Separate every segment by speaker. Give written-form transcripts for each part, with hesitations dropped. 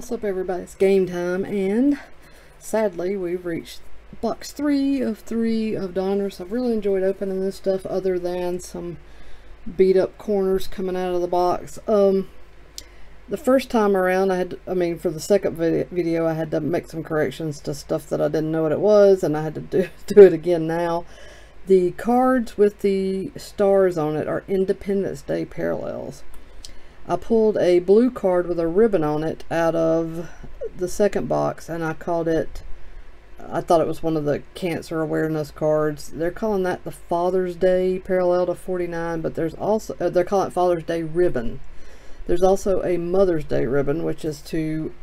Speaker 1: What's up, everybody? It's game time, and sadly we've reached box 3 of Donruss. I've really enjoyed opening this stuff, other than some beat up corners coming out of the box. The first time around for the second video I had to make some corrections to stuff that I didn't know what it was, and I had to do it again now. The cards with the stars on it are Independence Day parallels. I pulled a blue card with a ribbon on it out of the second box, and I thought it was one of the cancer awareness cards. They're calling that the Father's Day parallel to 49, but there's also, they're calling it Father's Day ribbon. There's also a Mother's Day ribbon, which is to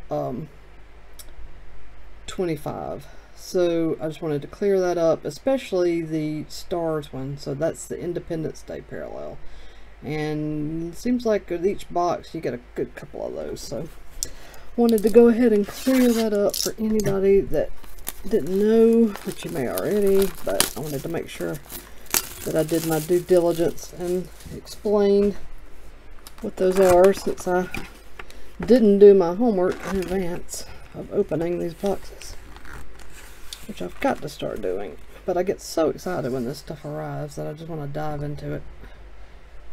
Speaker 1: 25. So I just wanted to clear that up, especially the stars one. So that's the Independence Day parallel. And it seems like with each box you get a good couple of those, so wanted to go ahead and clear that up for anybody that didn't know, which you may already, but I wanted to make sure that I did my due diligence and explained what those are, since I didn't do my homework in advance of opening these boxes, which I've got to start doing. But I get so excited when this stuff arrives that I just want to dive into it.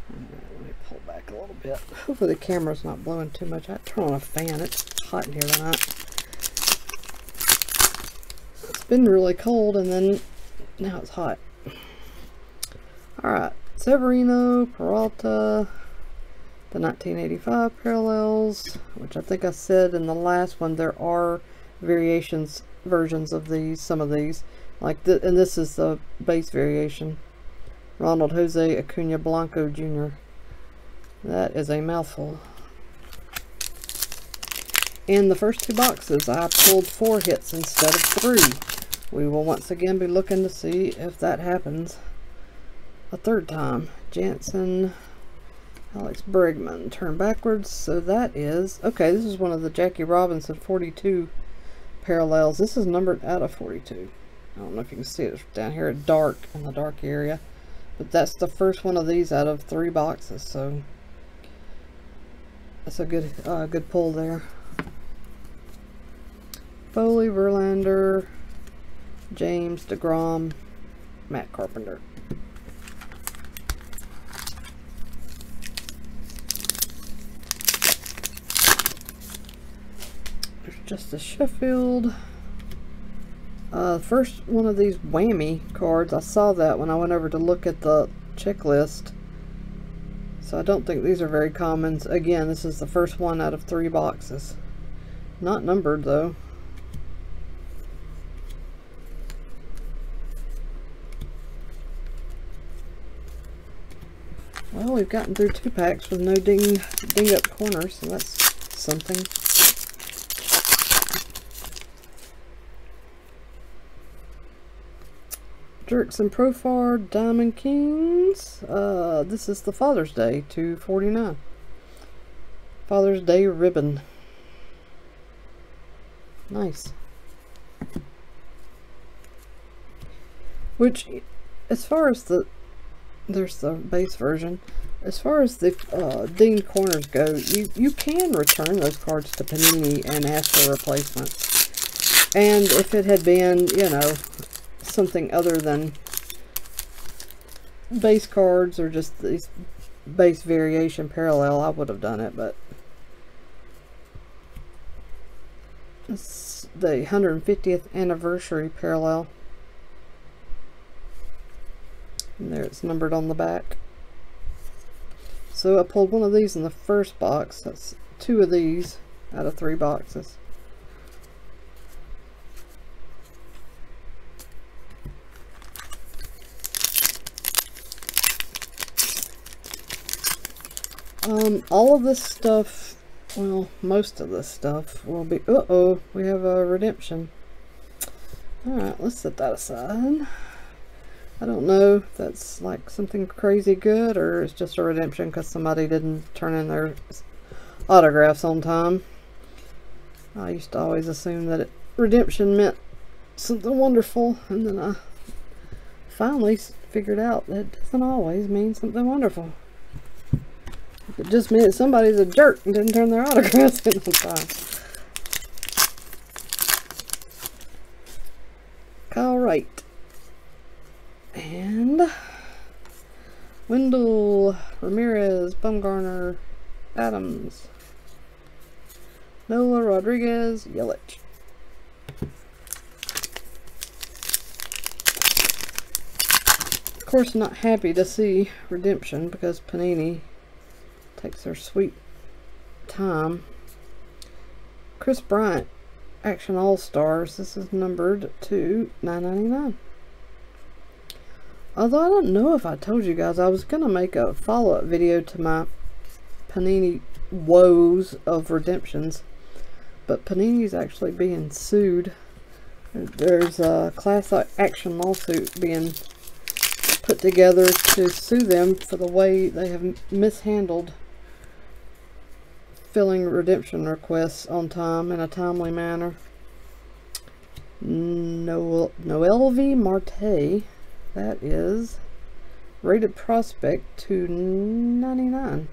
Speaker 1: Let me pull back a little bit. Hopefully the camera's not blowing too much. I turn on a fan. It's hot in here tonight. It's been really cold, and then now it's hot. Alright, Severino, Peralta, the 1985 parallels, which I think I said in the last one there are versions of these, some of these. And this is the base variation. Ronald Jose Acuna Blanco Jr. That is a mouthful. In the first two boxes, I pulled 4 hits instead of 3. We will once again be looking to see if that happens a third time. Jansen, Alex Bregman, turn backwards. So that is, okay, this is one of the Jackie Robinson 42 parallels. This is numbered out of 42. I don't know if you can see it down here at dark, in the dark area. But that's the first one of these out of 3 boxes, so that's a good pull there. Foley, Verlander, James, DeGrom, Matt Carpenter. There's Justice Sheffield. First one of these whammy cards, I saw that when I went over to look at the checklist. So I don't think these are very common. Again, this is the first one out of 3 boxes. Not numbered though. Well, we've gotten through 2 packs with no ding up corners, so that's something. Dirksen Profar, Diamond Kings. This is the Father's Day to 49. Father's Day ribbon. Nice. Which, as far as there's the base version. As far as the dinged corners go, you can return those cards to Panini and ask for replacements. And if it had been, you know, something other than base cards or just these base variation parallel, I would have done it. But it's the 150th anniversary parallel, and there it's numbered on the back. So I pulled one of these in the first box. That's 2 of these out of 3 boxes. All of this stuff, well, most of this stuff will be, we have a redemption. Alright, let's set that aside. I don't know if that's like something crazy good, or it's just a redemption because somebody didn't turn in their autographs on time. I used to always assume that redemption meant something wonderful, and then I finally figured out that it doesn't always mean something wonderful. It just meant somebody's a jerk and didn't turn their autographs in on time. Alright. And Wendell, Ramirez, Bumgarner, Adams, Nola, Rodriguez, Yelich. Of course, not happy to see redemption because Panini takes their sweet time. Chris Bryant, Action All-Stars. This is numbered to $9.99. Although I don't know if I told you guys, I was going to make a follow-up video to my Panini woes of redemptions. But Panini's actually being sued. There's a class action lawsuit being put together to sue them for the way they have mishandled filling redemption requests on time in a timely manner. Noelvi Marte. That is rated prospect to $99.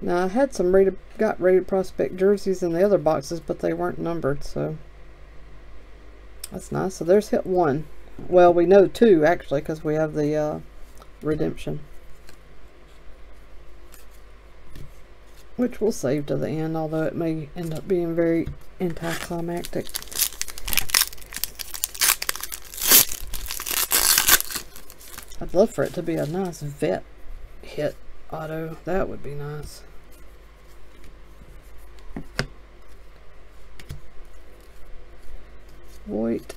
Speaker 1: Now I had some got rated prospect jerseys in the other boxes, but they weren't numbered, so that's nice. So there's hit 1. Well, we know 2 actually because we have the redemption, which we'll save to the end, although it may end up being very anticlimactic. I'd love for it to be a nice vet hit auto. That would be nice. Voigt,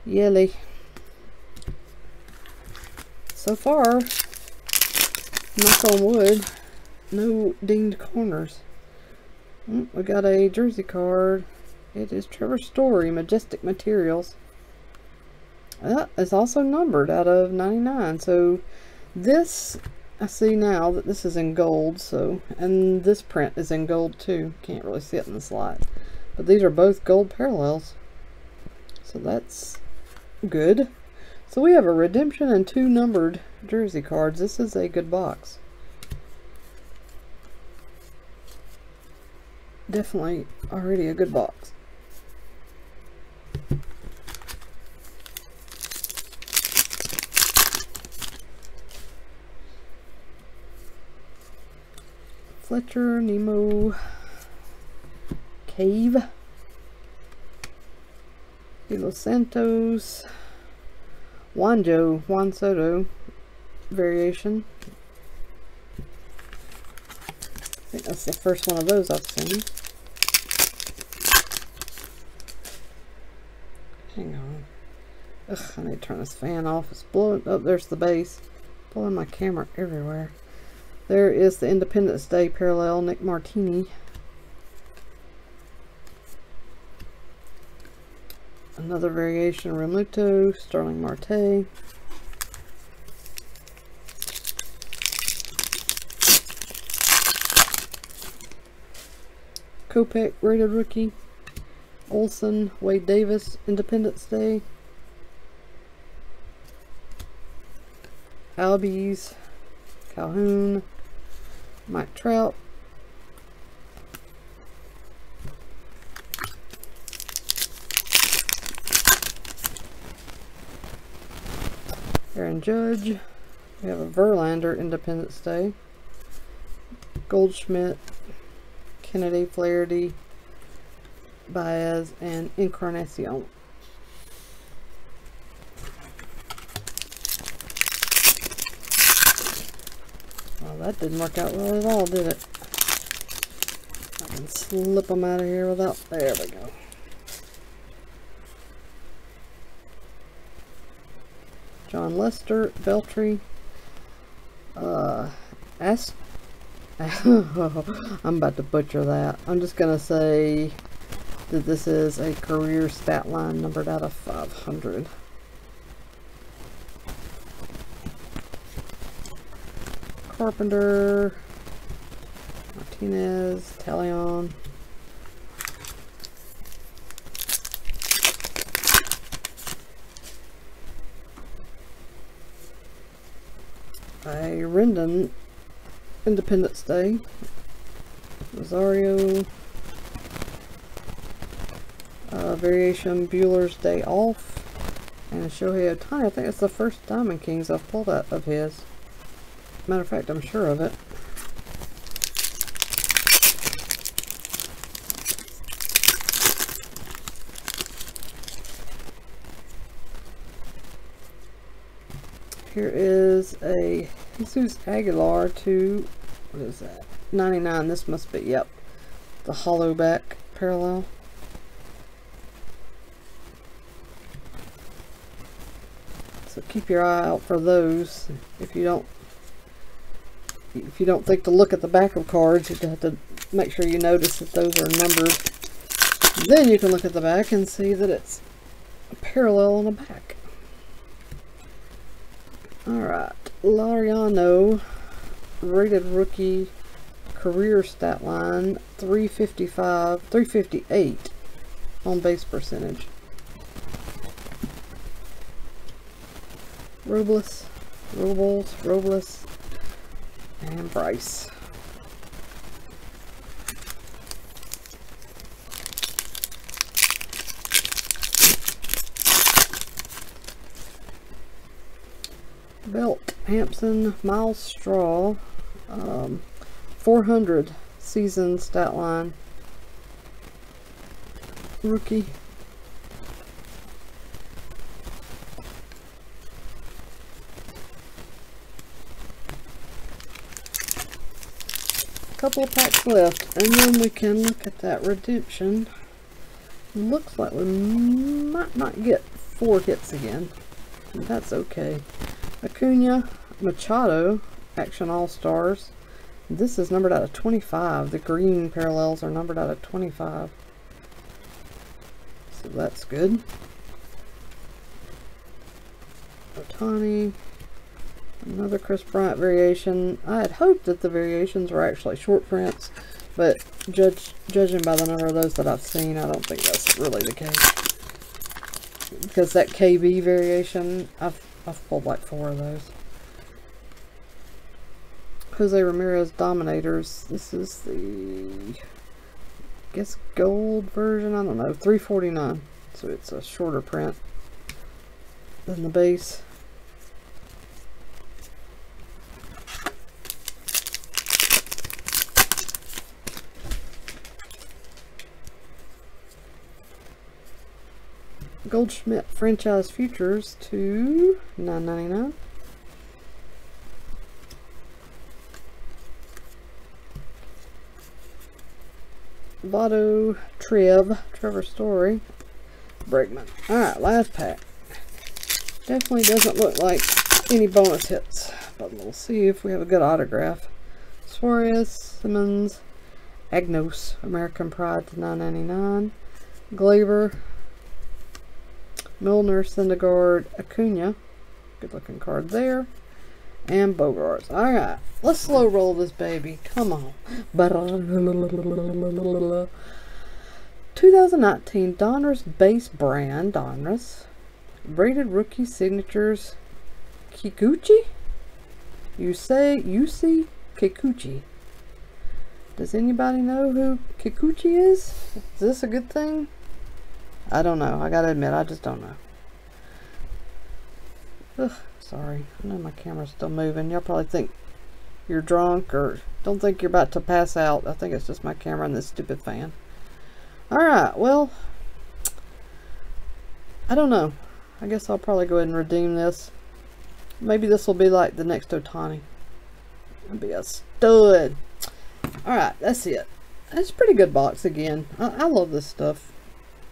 Speaker 1: Yelly. So far, knock on wood, no dinged corners. We got a jersey card. It is Trevor Story, Majestic Materials. That is also numbered out of 99. So this, I see now that this is in gold. So, and this print is in gold too. Can't really see it in this light. But these are both gold parallels. So that's good. So we have a redemption and 2 numbered jersey cards. This is a good box. Definitely already a good box. Fletcher, Nemo, Cave, De Los Santos, Juan Soto variation. I think that's the first one of those I've seen. Hang on. Ugh, I need to turn this fan off. It's blowing. Oh, there's the base. Blowing my camera everywhere. There is the Independence Day parallel, Nick Martini. Another variation, Remuto, Starling Marte. Kopech, rated rookie. Olsen, Wade Davis, Independence Day. Albies, Calhoun, Mike Trout. Aaron Judge. We have a Verlander, Independence Day. Goldschmidt, Kennedy, Flaherty, Baez, and Encarnacion. Well, that didn't work out well at all, did it? I can slip them out of here without... There we go. John Lester, Beltry, I'm about to butcher that. I'm just going to say that this is a career stat line numbered out of 500. Carpenter, Martinez, Talion. A Rendon, Independence Day. Rosario. variation Bueller's Day Off. And Shohei Ohtani. I think it's the first Diamond Kings I've pulled out of his. Matter of fact, I'm sure of it. Here is a Jesus Aguilar to, what is that? 99. This must be, yep, the hollow back parallel. So keep your eye out for those. If you don't think to look at the back of cards, you have to make sure you notice that those are numbered. Then you can look at the back and see that it's a parallel on the back. Alright, Lariano, rated rookie, career stat line, 358 on base percentage. Robles, and Bryce. Belt, Hampson, Miles Straw, 400 season stat line, rookie. Couple of packs left, and then we can look at that redemption. Looks like we might not get 4 hits again. That's okay. Acuna, Machado, Action All-Stars. This is numbered out of 25. The green parallels are numbered out of 25. So that's good. Ohtani. Another Chris Bryant variation. I had hoped that the variations were actually short prints, but judging by the number of those that I've seen, I don't think that's really the case. Because that KB variation, I've pulled like 4 of those. Jose Ramirez Dominators. This is the, I guess, gold version. I don't know. 349. So it's a shorter print than the base. Goldschmidt Franchise Futures to $9.99. Votto Trevor Story, Bregman. Alright, last pack. Definitely doesn't look like any bonus hits, but we'll see if we have a good autograph. Suarez, Simmons, Agnos, American Pride to $9.99. Glaber, Milner, Syndergaard, Acuna. Good looking card there. And Bogarts. Alright, let's slow roll this baby. Come on. 2019 Donruss base brand. Donruss. Rated rookie signatures. Kikuchi? Yusi Kikuchi. Does anybody know who Kikuchi is? Is this a good thing? I don't know. I gotta admit, I just don't know. Ugh, sorry. I know my camera's still moving. Y'all probably think you're drunk or don't think you're about to pass out. I think it's just my camera and this stupid fan. Alright, well, I don't know. I guess I'll probably go ahead and redeem this. Maybe this will be like the next Ohtani. It'll be a stud. Alright, that's it. That's a pretty good box again. I love this stuff.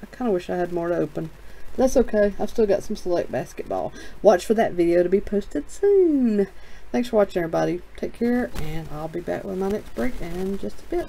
Speaker 1: I kind of wish I had more to open. That's okay. I've still got some select basketball. Watch for that video to be posted soon. Thanks for watching, everybody. Take care, and I'll be back with my next break in just a bit.